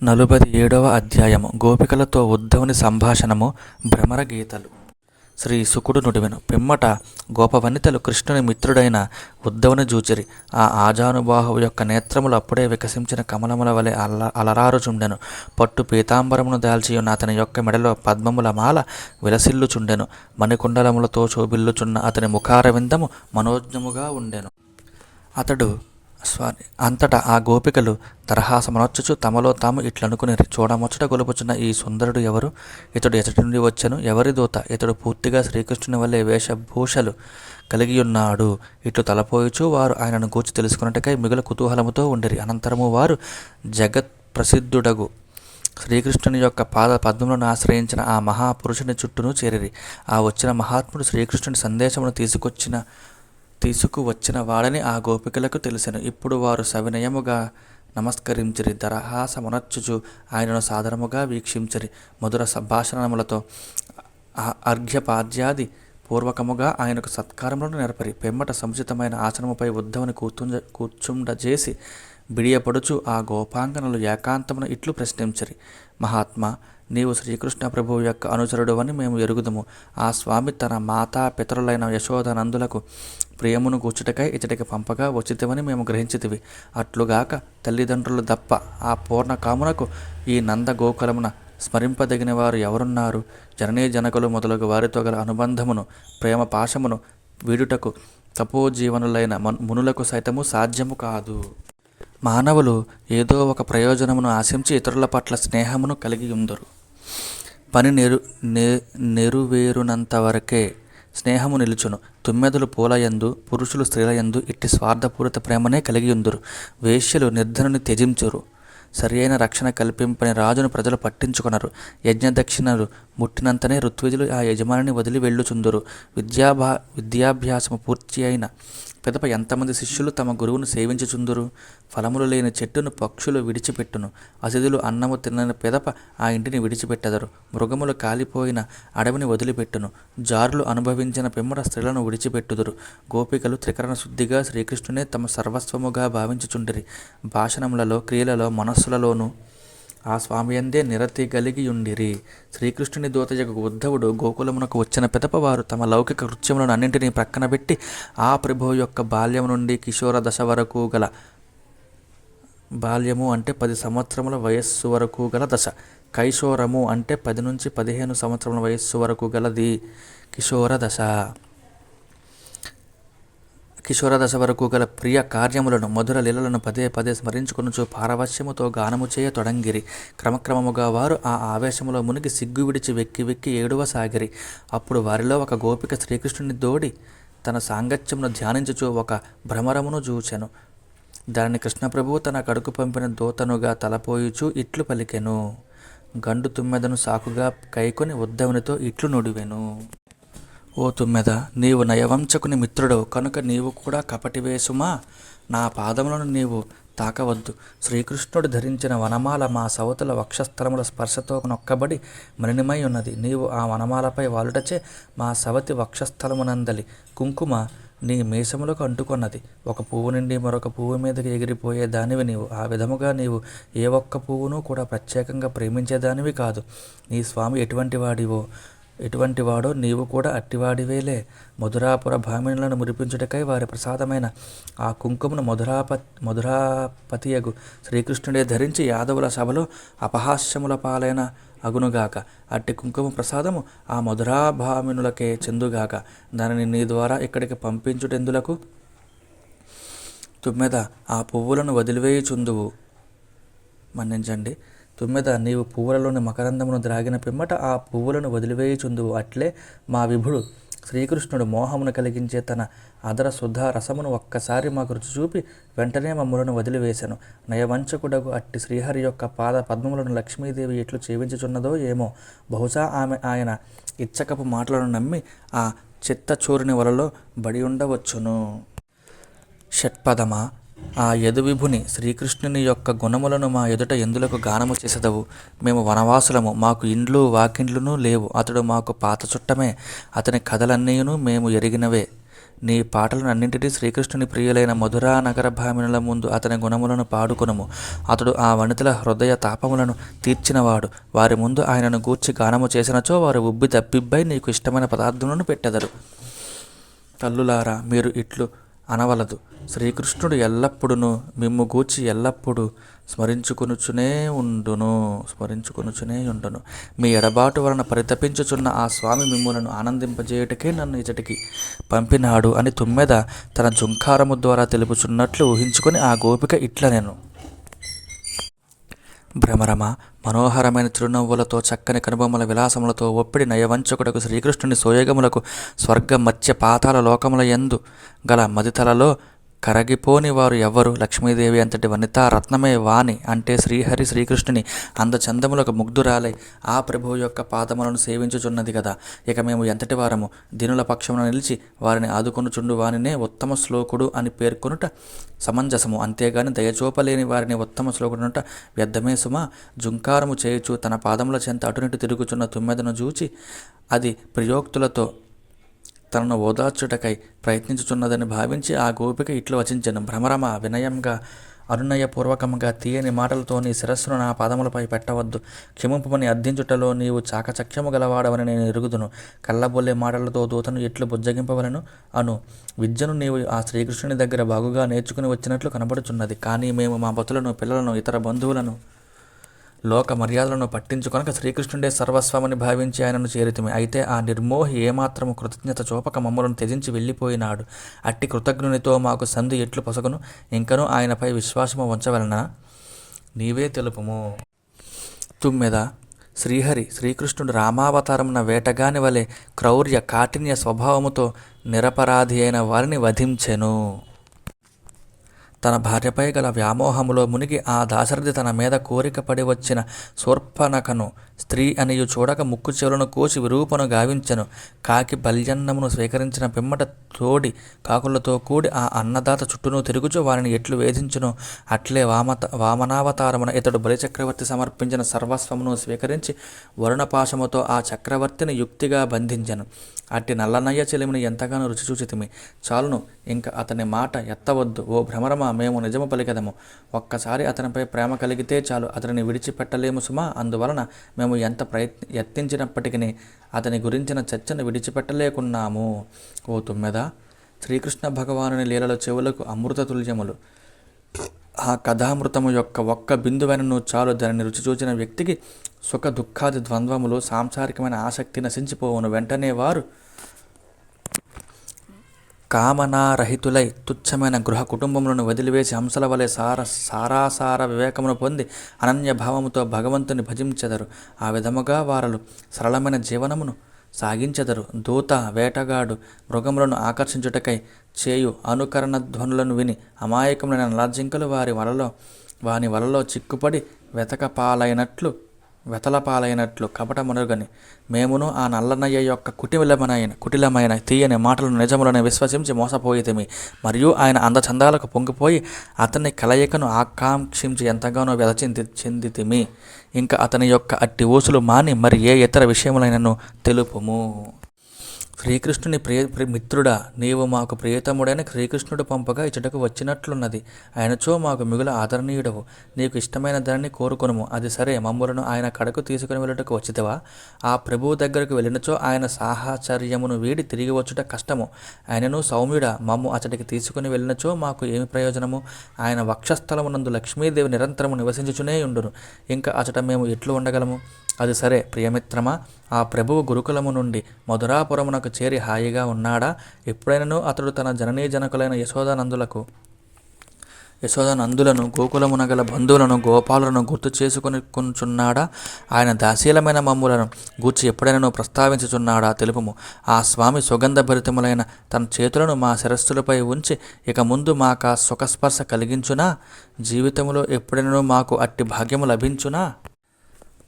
47వ అధ్యాయము గోపికలతో ఉద్ధవుని సంభాషణము భ్రమరగీతలు. శ్రీ శుకుడు నుడివెను. పిమ్మట గోపవనితలు కృష్ణుని మిత్రుడైన ఉద్ధవుని జూచిరి. ఆ ఆజానుబాహువు యొక్క నేత్రములు అప్పుడే వికసించిన కమలముల వలె అలరారుచుండెను. పట్టు పీతాంబరమును దాల్చియున్న అతని యొక్క మెడలో పద్మముల మాల విలసిల్లుచుండెను. మణికుండలములతో శోభిల్లుచున్న అతని ముఖారవిందము మనోజ్ఞముగా ఉండెను. అంతటా ఆ గోపికలు తరహాసమనొచ్చుచు తమలో తాము ఇట్లనుకునిరి. చూడముచ్చట గొలుపుచున్న ఈ సుందరుడు ఎవరు? ఇతడు ఎచటి నుండి వచ్చెను? ఎవరి దూత? ఇతడు పూర్తిగా శ్రీకృష్ణుని వల్లే వేషభూషలు కలిగియున్నాడు. ఇట్లు తలపోయుచు వారు ఆయనను గూర్చి తెలుసుకున్నట్టుకై మిగుల కుతూహలముతో ఉండిరి. అనంతరము వారు జగత్ ప్రసిద్ధుడగు శ్రీకృష్ణుని యొక్క పాద పద్మములను ఆశ్రయించిన ఆ మహాపురుషుని చుట్టూను చేరిరి. ఆ వచ్చిన మహాత్ముడు శ్రీకృష్ణుని సందేశమును తీసుకువచ్చిన వాడని ఆ గోపికలకు తెలిసెను. ఇప్పుడు వారు సవినయముగా నమస్కరించిరి. దరహాసమునర్చుచు ఆయనను సాదరముగా వీక్షించిరి. మధుర సంభాషణములతో అర్ఘ్యపాద్యాది పూర్వకముగా ఆయనకు సత్కారములను నెరపరి. పెమ్మట సముచితమైన ఆసనముపై ఉద్ధవుని కూర్చుండజేసి బిడియపడుచు ఆ గోపాంగనలు ఏకాంతమున ఇట్లు ప్రశ్నించిరి. మహాత్మా, నీవు శ్రీకృష్ణ ప్రభువు యొక్క అనుచరుడువని మేము ఎరుగుదుము. ఆ స్వామి తన మాతా పితరులైన యశోదనందులకు ప్రియమును కూర్చుటకై ఇతడికి పంపగా వచ్చితివని మేము గ్రహించితివి. అట్లుగాక తల్లిదండ్రులు దప్ప ఆ పూర్ణ కామునకు ఈ నంద గోకులమున స్మరింపదగిన వారు ఎవరున్నారు? జననీ జనకులు మొదలగు వారితో గల అనుబంధమును ప్రేమ పాశమును వీడుటకు తపోజీవనులైన మునులకు సైతము సాధ్యము కాదు. మానవులు ఏదో ఒక ప్రయోజనమును ఆశించి ఇతరుల పట్ల స్నేహమును కలిగి ఉందరు. పని నెరువేరునంత వరకే స్నేహము నిలుచును. తుమ్మెదలు పూలయందు, పురుషులు స్త్రీలయందు ఇట్టి స్వార్థపూరిత ప్రేమనే కలిగి ఉందురు. వేశ్యలు నిర్ధనుని త్యజించురు. సరి అయిన రక్షణ కల్పింపని రాజును ప్రజలు పట్టించుకొనరు. యజ్ఞదక్షిణలు ముట్టినంతనే ఋత్విజులు ఆ యజమానిని వదిలి వెళ్ళుచుందురు. విద్యాభ్యాసము పూర్తి అయిన పిదప ఎంతమంది శిష్యులు తమ గురువును సేవించుచుందురు. ఫలములు లేని చెట్టును పక్షులు విడిచిపెట్టును. అతిథులు అన్నము తినని పిదప ఆ ఇంటిని విడిచిపెట్టెదరు. మృగములు కాలిపోయిన అడవిని వదిలిపెట్టును. జారులు అనుభవించిన పిమ్మట స్త్రీలను విడిచిపెట్టుదురు. గోపికలు త్రికరణ శుద్ధిగా శ్రీకృష్ణునే తమ సర్వస్వముగా భావించుచుండిరి. భాషణములలో, క్రియలలో, మనస్సులలోనూ ఆ స్వామియందే నిరతి కలిగియుండిరి. శ్రీకృష్ణుని దూతయగు ఉద్ధవుడు గోకులమునకు వచ్చిన పిదప వారు తమ లౌకిక కృత్యములను అన్నింటినీ ప్రక్కన పెట్టి ఆ ప్రభువు యొక్క బాల్యము నుండి కిశోర దశ వరకు గల, బాల్యము అంటే 10 సంవత్సరముల వయస్సు వరకు గల దశ, కైశోరము అంటే 10 నుంచి 15 సంవత్సరముల వయస్సు వరకు గలది కిశోర దశ వరకు గల ప్రియ కార్యములను, మధుర లీలలను పదే పదే స్మరించుకొనుచు పారవశ్యముతో గానము చేయ తొడంగిరి. క్రమక్రమముగా వారు ఆ ఆవేశములో మునిగి సిగ్గు విడిచి వెక్కి వెక్కి ఏడువసాగిరి. అప్పుడు వారిలో ఒక గోపిక శ్రీకృష్ణుని దోడి తన సాంగత్యమును ధ్యానించుచు ఒక భ్రమరమును చూచెను. దానిని కృష్ణప్రభువు తన కడుకు పంపిన దూతనుగా తలపోయుచు ఇట్లు పలికెను. గండు తుమ్మెదను సాకుగా కైకొని ఉద్ధవునితో ఇట్లు నుడివెను. ఓ తుమ్మెద, నీవు నయవంచకుని మిత్రుడవు కనుక నీవు కూడా కపటివేసుమా. నా పాదములను నీవు తాకవద్దు. శ్రీకృష్ణుడు ధరించిన వనమాల మా సవతుల వక్షస్థలముల స్పర్శతో నొక్కబడి మలినమై ఉన్నది. నీవు ఆ వనమాలపై వాలుటచే మా సవతి వక్షస్థలమునందలి కుంకుమ నీ మీసములకు అంటుకొన్నది. ఒక పువ్వు నుండి మరొక పువ్వు మీదకి ఎగిరిపోయే దానివి నీవు. ఆ విధముగా నీవు ఏ ఒక్క పువ్వును కూడా ప్రత్యేకంగా ప్రేమించేదానివి కాదు. నీ స్వామి ఎటువంటి వాడో నీవు కూడా అట్టివాడివేలే. మధురాపుర భామినులను మురిపించుటకై వారి ప్రసాదమైన ఆ కుంకుమను మధురాపతియగు శ్రీకృష్ణుడే ధరించి యాదవుల సభలో అపహాస్యముల పాలైన అగునుగాక. అట్టి కుంకుమ ప్రసాదము ఆ మధురాభామినులకే చెందుగాక. దానిని నీ ద్వారా ఇక్కడికి పంపించుటెందులకు? తుమ్మెద, ఆ పువ్వులను వదిలివేయుచుందువు. మన్నించండి. తుమ్మెద, నీవు పువ్వులలోని మకరందమును ద్రాగిన పిమ్మట ఆ పువ్వులను వదిలివేయుచుందువు. అట్లే మా విభుడు శ్రీకృష్ణుడు మోహమును కలిగించే తన అదర సుధా రసమును ఒక్కసారి మాకు రుచి చూపి వెంటనే మమ్ములను వదిలివేశను. నయవంచకుడగు అట్టి శ్రీహరి యొక్క పాద పద్మములను లక్ష్మీదేవి ఎట్లు చేవించుచున్నదో ఏమో. బహుశా ఆయన ఇచ్చకపు మాటలను నమ్మి ఆ చిత్తచూరుని వలలో బడి ఉండవచ్చును. షట్పదమా, ఆ యదువిభుని శ్రీకృష్ణుని యొక్క గుణములను మా ఎదుట ఎందులకు గానము చేసెదవు? మేము వనవాసులము, మాకు ఇండ్లు వాకిండ్లును లేవు. అతడు మాకు పాత చుట్టమే. అతని కథలన్నీయును మేము ఎరిగినవే. నీ పాటలను అన్నింటినీ శ్రీకృష్ణుని ప్రియులైన మధురా నగర భామినుల ముందు అతని గుణములను పాడుకొనుము. అతడు ఆ వనితల హృదయ తాపములను తీర్చినవాడు. వారి ముందు ఆయనను గూర్చి గానము చేసినచో వారు ఉబ్బి తప్పిబ్బై నీకు ఇష్టమైన పదార్థములను పెట్టెదరు. తల్లులారా, మీరు ఇట్లు అనవలదు. శ్రీకృష్ణుడు ఎల్లప్పుడును మిమ్ము గూర్చి ఎల్లప్పుడూ స్మరించుకొనుచునే ఉండును. మీ ఎడబాటు వలన పరితపించుచున్న ఆ స్వామి మిమ్ములను ఆనందింపజేయుటకే నన్ను ఇచటికి పంపినాడు అని తుమ్మెద తన జుంకారము ద్వారా తెలుపుచున్నట్లు ఊహించుకొని ఆ గోపిక ఇట్లనెను. భ్రమరమ, మనోహరమైన చిరునవ్వులతో, చక్కని కనుబొమ్మల విలాసములతో ఒప్పిడి నయవంచకుడకు శ్రీకృష్ణుని సోయగములకు స్వర్గ మత్స్య పాతాల లోకముల యందు గల మదితలలో కరగిపోని వారు ఎవ్వరు? లక్ష్మీదేవి అంతటి వనితా రత్నమే వాణి అంటే శ్రీహరి శ్రీకృష్ణుని అందచందములకు ముగ్ధురాలై ఆ ప్రభువు యొక్క పాదములను సేవించుచున్నది కదా. ఇక మేము ఎంతటి వారము? దీనుల పక్షమున నిలిచి వారిని ఆదుకొనుచుండు వానినే ఉత్తమ శ్లోకుడు అని పేర్కొనుట సమంజసము. అంతేగాని దయచూపలేని వారిని ఉత్తమ శ్లోకుడునుట వ్యర్థమే సుమా. జుంకారము చేయుచు తన పాదముల చెంత అటునిటు తిరుగుచున్న తుమ్మెదను చూచి అది ప్రియోక్తులతో తనను ఓదార్చుటకై ప్రయత్నించుచున్నదని భావించి ఆ గోపిక ఇట్లు వచించెను. భ్రమరమ, వినయంగా అనునయపూర్వకంగా తీయని మాటలతో నీ శిరస్సును నా పాదములపై పెట్టవద్దు. క్షమింపమని అర్థించుటలో నీవు చాకచక్యము గలవాడవని నేను ఎరుగుదును. కళ్ళబొల్లే మాటలతో దూతను ఎట్లు బుజ్జగింపవలను అను విద్యను నీవు ఆ శ్రీకృష్ణుని దగ్గర బాగుగా నేర్చుకుని వచ్చినట్లు కనబడుచున్నది. కానీ మేము మా పతులను, పిల్లలను, ఇతర బంధువులను, లోక మర్యాదలను పట్టించుకొనక శ్రీకృష్ణుడే సర్వస్వమని భావించి ఆయనను చేరితిమి. అయితే ఆ నిర్మోహి ఏమాత్రము కృతజ్ఞత చూపక మమ్మలను త్యజించి వెళ్ళిపోయినాడు. అట్టి కృతజ్ఞునితో మాకు సంధి ఎట్లు పొసగును? ఇంకనూ ఆయనపై విశ్వాసము ఉంచవలన? నీవే తెలుపుము. తుమ్మెద, శ్రీహరి శ్రీకృష్ణుడు రామావతారమున వేటగాని వలె క్రౌర్య కాఠిన్య స్వభావముతో నిరపరాధి అయిన వారిని వధించెను. తన భార్యపై గల వ్యామోహములో మునిగి ఆ దాశరథి తన మీద కోరిక పడి వచ్చిన శూర్పణఖను స్త్రీ అనియు చూడక ముక్కు చెవులను కోసి విరూపను గావించెను. కాకి బల్యన్నమును స్వీకరించిన పిమ్మట తోడి కాకులతో కూడి ఆ అన్నదాత చుట్టూను తిరుగుచు వారిని ఎట్లు వేధించును అట్లే వామనావతారమున ఇతడు బలిచక్రవర్తి సమర్పించిన సర్వస్వమును స్వీకరించి వరుణపాశముతో ఆ చక్రవర్తిని యుక్తిగా బంధించెను. అట్టి నల్లనయ్య చెలిమిని ఎంతగానో రుచి చూచితిమి. చాలును, ఇంక అతని మాట ఎత్తవద్దు. ఓ భ్రమరమ, మేము నిజము పలికెదము. ఒక్కసారి అతనిపై ప్రేమ కలిగితే చాలు, అతనిని విడిచిపెట్టలేము సుమా. అందువలన మేము ఎంత యత్నించినప్పటికీ అతని గురించిన చర్చను విడిచిపెట్టలేకున్నాము. ఓ తుమ్మెద, శ్రీకృష్ణ భగవానుని లీలల చెవులకు అమృత తుల్యములు. ఆ కథామృతము యొక్క ఒక్క బిందువైనను చాలు, దానిని రుచి చూచిన వ్యక్తికి సుఖ దుఃఖాది ద్వంద్వములు, సాంసారికమైన ఆసక్తి నశించిపోవును. వెంటనే వారు కామనారహితులై తుచ్చమైన గృహ కుటుంబములను వదిలివేసి హంసల వలె సారాసార వివేకమును పొంది అనన్యభావముతో భగవంతుని భజించెదరు. ఆ విధముగా వారలు సరళమైన జీవనమును సాగించెదరు. దూత, వేటగాడు మృగములను ఆకర్షించుటకై చేయు అనుకరణ ధ్వనులను విని అమాయకములైన నల్లజింకలు వాని వలలో చిక్కుపడి వెతలపాలైనట్లు కపటమునుగని మేమును ఆ నల్లనయ్య యొక్క కుటిలమైన తీయని మాటలను నిజములను విశ్వసించి మోసపోయితిమి. మరియు ఆయన అందచందాలకు పొంగిపోయి అతని కలయికను ఆకాంక్షించి ఎంతగానో చెందితిమి. ఇంకా అతని యొక్క అట్టి ఊసులు మాని మరి ఏ ఇతర విషయములైనను తెలుపుము. శ్రీకృష్ణుని మిత్రుడా, నీవు మాకు ప్రియతముడైన శ్రీకృష్ణుడు పంపగా ఇచ్చటకు వచ్చినట్లున్నది. ఆయనచో మాకు మిగుల ఆదరణీయుడవు. నీకు ఇష్టమైన దానిని కోరుకొనుము. అది సరే, మమ్ములను ఆయన కడకు తీసుకుని వెళ్ళటకు వచ్చితవా? ఆ ప్రభువు దగ్గరకు వెళ్ళినచో ఆయన సాహచర్యమును వీడి తిరిగి వచ్చుట కష్టము. ఆయనను సౌమ్యుడా, మమ్ము అతడికి తీసుకుని వెళ్ళినచో మాకు ఏమి ప్రయోజనము? ఆయన వక్షస్థలమునందు లక్ష్మీదేవి నిరంతరము నివసించుచునే ఉండును. ఇంకా అచట మేము ఎట్లు ఉండగలము? అది సరే ప్రియమిత్రమా, ఆ ప్రభువు గురుకులము నుండి మధురాపురమునకు చేరి హాయిగా ఉన్నాడా? ఎప్పుడైనను అతడు తన జననీ జనకులైన యశోదానందులను, గోకులమునగల బంధువులను, గోపాలులను గుర్తు చేసుకొనుచున్నాడా? ఆయన దాశీలమైన మమ్ములను గూర్చి ఎప్పుడైనా ప్రస్తావించుచున్నాడా? తెలుపుము. ఆ స్వామి సుగంధభరితములైన తన చేతులను మా శిరస్సులపై ఉంచి ఇక ముందు మాకా సుఖస్పర్శ కలిగించునా? జీవితంలో ఎప్పుడైనా మాకు అట్టి భాగ్యము లభించునా?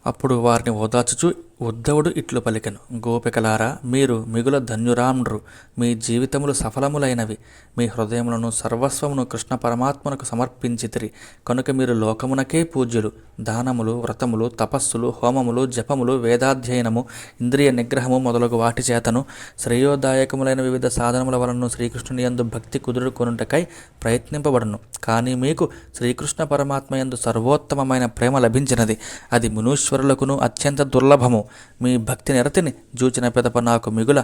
అప్పుడు వారిని ఓదార్చుచు ఉద్ధవుడు ఇట్లు పలికెను, గోపికలారా, మీరు మిగుల ధన్యురాండ్రు. మీ జీవితములు సఫలములైనవి. మీ హృదయములను సర్వస్వమును కృష్ణ పరమాత్మనకు సమర్పించితిరి కనుక మీరు లోకమునకే పూజ్యులు. దానములు, వ్రతములు, తపస్సులు, హోమములు, జపములు, వేదాధ్యయనము, ఇంద్రియ నిగ్రహము మొదలగు వాటి చేతను శ్రేయోదాయకములైన వివిధ సాధనముల వలన శ్రీకృష్ణుని యందు భక్తి కుదురుకొనుటకై ప్రయత్నింపబడును. కానీ మీకు శ్రీకృష్ణ పరమాత్మ యందు సర్వోత్తమమైన ప్రేమ లభించినది. అది మునీశ్వరులకును అత్యంత దుర్లభము. మీ భక్తి నిరతిని జూచిన పిదప నాకు మిగుల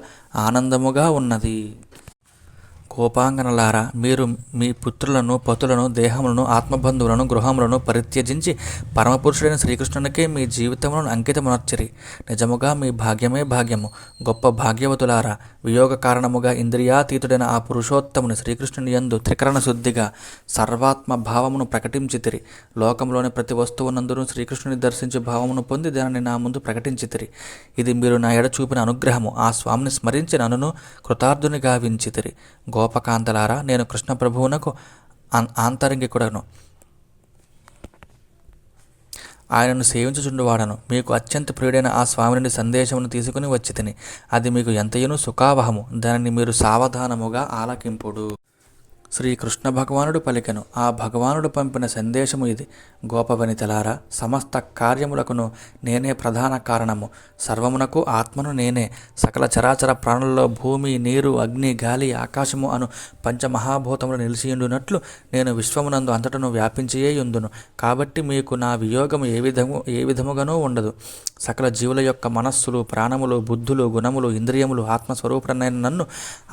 ఆనందముగా ఉన్నది. కోపాంగనలారా, మీరు మీ పుత్రులను, పతులను, దేహములను, ఆత్మబంధువులను, గృహములను పరిత్యజించి పరమపురుషుడైన శ్రీకృష్ణునికే మీ జీవితములను అంకితమునర్చిరి. నిజముగా మీ భాగ్యమే భాగ్యము. గొప్ప భాగ్యవతులారా, వియోగ కారణముగా ఇంద్రియాతీతుడైన ఆ పురుషోత్తముని శ్రీకృష్ణుని యందు త్రికరణ శుద్ధిగా సర్వాత్మ భావమును ప్రకటించితిరి. లోకంలోని ప్రతి వస్తువునందును శ్రీకృష్ణుని దర్శించి భావమును పొంది దానిని నా ముందు ప్రకటించితిరి. ఇది మీరు నా ఎడ చూపిన అనుగ్రహము. ఆ స్వామిని స్మరించి నన్నును కృతార్థుని గావించితిరి. గోపకాంతలారా, నేను కృష్ణ ప్రభువునకు ఆంతరంగికుడను, ఆయనను సేవించుచుండువాడను. మీకు అత్యంత ప్రియుడైన ఆ స్వామి నుండి సందేశమును తీసుకుని వచ్చి తిని. అది మీకు ఎంతయును సుఖావహము. దానిని మీరు సావధానముగా ఆలకింపుడు. శ్రీకృష్ణ భగవానుడు పలికెను, ఆ భగవానుడు పంపిన సందేశము ఇది. గోపవనితలారా, సమస్త కార్యములకును నేనే ప్రధాన కారణము. సర్వమునకు ఆత్మను నేనే. సకల చరాచర ప్రాణులలో భూమి, నీరు, అగ్ని, గాలి, ఆకాశము అను పంచమహాభూతములు నిలిచియుండునట్లు నేను విశ్వమునందు అంతటను వ్యాపించియేయుందును. కాబట్టి మీకు నా వియోగము ఏ విధముగానూ ఉండదు. సకల జీవుల యొక్క మనస్సులు, ప్రాణములు, బుద్ధులు, గుణములు, ఇంద్రియములు ఆత్మస్వరూపుడనైన నన్ను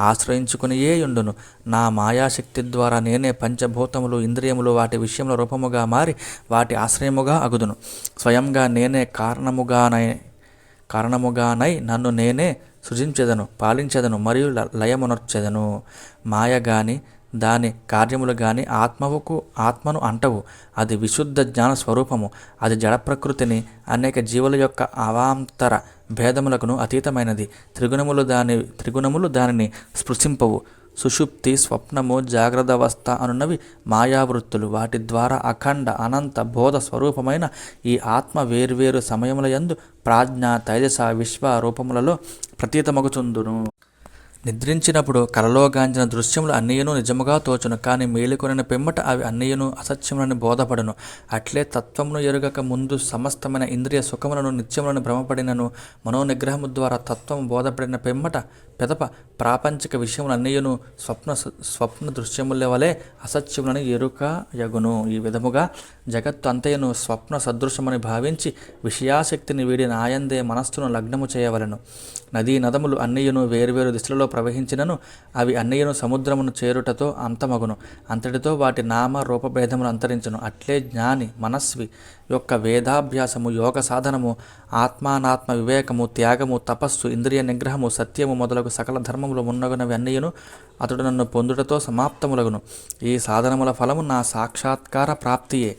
ఆశ్రయించుకునియేయుండును. నా మాయాశక్తి ద్వారా నేనే పంచభూతములు, ఇంద్రియములు వాటి విషయంలో రూపముగా మారి వాటి ఆశ్రయముగా అగుదును. స్వయంగా నేనే కారణముగానై నన్ను నేనే సృజించెదను, పాలించెదను మరియు లయమునర్చెదను. మాయ గాని దాని కార్యములు గాని ఆత్మను అంటవు. అది విశుద్ధ జ్ఞాన స్వరూపము. అది జడ ప్రకృతిని, అనేక జీవుల యొక్క అవాంతర భేదములకును అతీతమైనది. త్రిగుణములు దానిని స్పృశింపవు. సుషుప్తి, స్వప్నము, జాగ్రత్తావస్థ అనున్నవి మాయావృత్తులు. వాటి ద్వారా అఖండ అనంత బోధ స్వరూపమైన ఈ ఆత్మ వేర్వేరు సమయముల యందు ప్రాజ్ఞ, తైజస, విశ్వ రూపములలో ప్రతీతమగుచుందును. నిద్రించినప్పుడు కలలోగాంచిన దృశ్యములు అన్నయ్యను నిజముగా తోచును. కానీ మేలుకొనిన పిమ్మట అవి అన్నయ్యను అసత్యములని బోధపడును. అట్లే తత్వమును ఎరుగక ముందు సమస్తమైన ఇంద్రియ సుఖములను నిత్యములను భ్రమపడినను మనోనిగ్రహము ద్వారా తత్వము బోధపడిన పెదప ప్రాపంచిక విషయములు అన్నయ్యను స్వప్న దృశ్యముల వలె అసత్యములని ఎరుక యగును. ఈ విధముగా జగత్తు అంతయను స్వప్న సదృశమని భావించి విషయాశక్తిని వీడి నాయందే మనస్సును లగ్నము చేయవలెను. నదీ నదములు అన్నయ్యను వేరువేరు దిశలలో ప్రవహించినను అవి అన్నయ్యను సముద్రమును చేరుటతో అంతమగును. అంతటితో వాటి నామ రూపభేదములు అంతరించును. అట్లే జ్ఞాని, మనస్వి యొక్క వేదాభ్యాసము, యోగ సాధనము, ఆత్మానాత్మ వివేకము, త్యాగము, తపస్సు, ఇంద్రియ నిగ్రహము, సత్యము మొదలగు సకల ధర్మములు మున్నగునవి అన్నయ్యను అతడు నన్ను పొందుటతో సమాప్తములగును. ఈ సాధనముల ఫలము నా సాక్షాత్కార ప్రాప్తియే.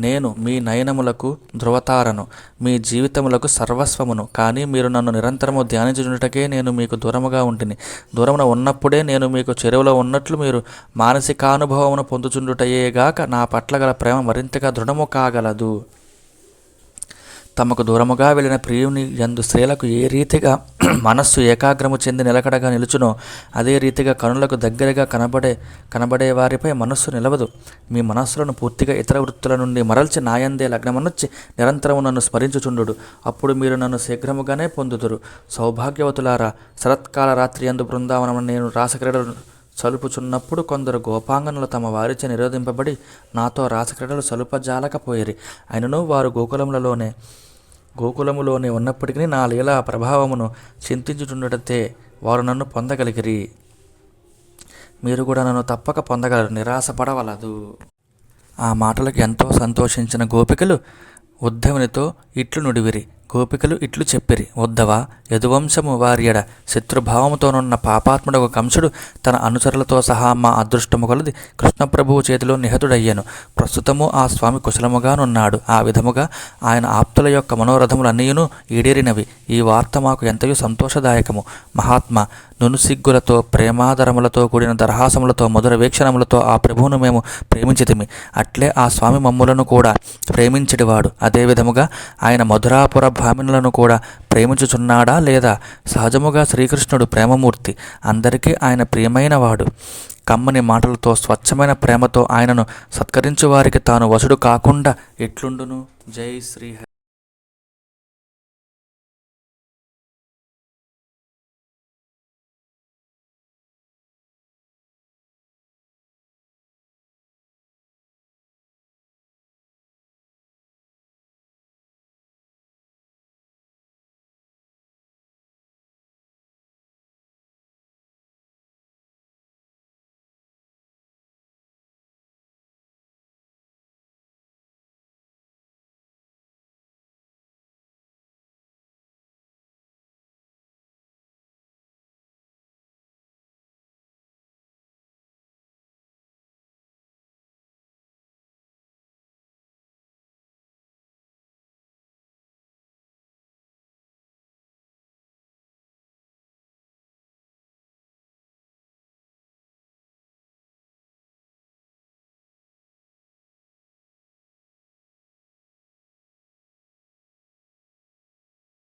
నేను మీ నయనములకు ధృవతారను, మీ జీవితములకు సర్వస్వమును. కానీ మీరు నన్ను నిరంతరము ధ్యానించుటకే నేను మీకు దూరముగా ఉంటిని. దూరమున ఉన్నప్పుడే నేను మీకు చెరువులో ఉన్నట్లు మీరు మానసికానుభవమును పొందుచుండుటయేగాక నా పట్ల గల ప్రేమ మరింతగా దృఢము కాగలదు. తమకు దూరముగా వెళ్ళిన ప్రియుని యందు స్త్రీలకు ఏ రీతిగా మనస్సు ఏకాగ్రము చెంది నిలకడగా నిలుచునో అదే రీతిగా కనులకు దగ్గరగా కనబడే వారిపై మనస్సు నిలవదు. మీ మనస్సులను పూర్తిగా ఇతర వృత్తుల నుండి మరల్చి నాయందే లగ్నమనొచ్చి నిరంతరము నన్ను స్మరించుచుండు. అప్పుడు మీరు నన్ను శీఘ్రముగానే పొందుదురు. సౌభాగ్యవతులారా, శరత్కాల రాత్రి యందు బృందావనము నేను రాసక్రీడలు సలుపుచున్నప్పుడు కొందరు గోపాంగనులు తమ వారిచే నిరోధింపబడి నాతో రాసక్రీడలు సలుపజాలకపోయిరి. అయినను వారు గోకులములోనే ఉన్నప్పటికీ నా లీలా ప్రభావమును చింతించుచుండటతే వారు నన్ను పొందగలిగిరి. మీరు కూడా నన్ను తప్పక పొందగలరు, నిరాశపడవలదు. ఆ మాటలకు ఎంతో సంతోషించిన గోపికలు ఉద్ధవునితో ఇట్లు నుడివిరి. గోపికలు ఇట్లు చెప్పిరి, ఉద్ధవ, యదువంశము వారియడ శత్రుభావముతోనున్న పాపాత్ముడొక కంసుడు తన అనుచరులతో సహా మా అదృష్టము కొలది కృష్ణప్రభువు చేతిలో నిహతుడయ్యను. ప్రస్తుతము ఆ స్వామి కుశలముగానున్నాడు. ఆ విధముగా ఆయన ఆప్తుల యొక్క మనోరథములన్నీయును ఈడేరినవి. ఈ వార్త మాకు ఎంతయో సంతోషదాయకము. మహాత్మా, నునుసిగ్గులతో ప్రేమాదరములతో కూడిన దరహాసములతో మధుర వీక్షణములతో ఆ ప్రభువును మేము ప్రేమించితిమి. అట్లే ఆ స్వామి మమ్ములను కూడా ప్రేమించడివాడు. అదేవిధముగా ఆయన మధురాపుర భామినులను కూడా ప్రేమించుచున్నాడా లేదా? సహజముగా శ్రీకృష్ణుడు ప్రేమమూర్తి, అందరికీ ఆయన ప్రియమైన వాడు. కమ్మని మాటలతో స్వచ్ఛమైన ప్రేమతో ఆయనను సత్కరించు వారికి తాను వశుడు కాకుండా ఎట్లుండును? జై శ్రీహరి.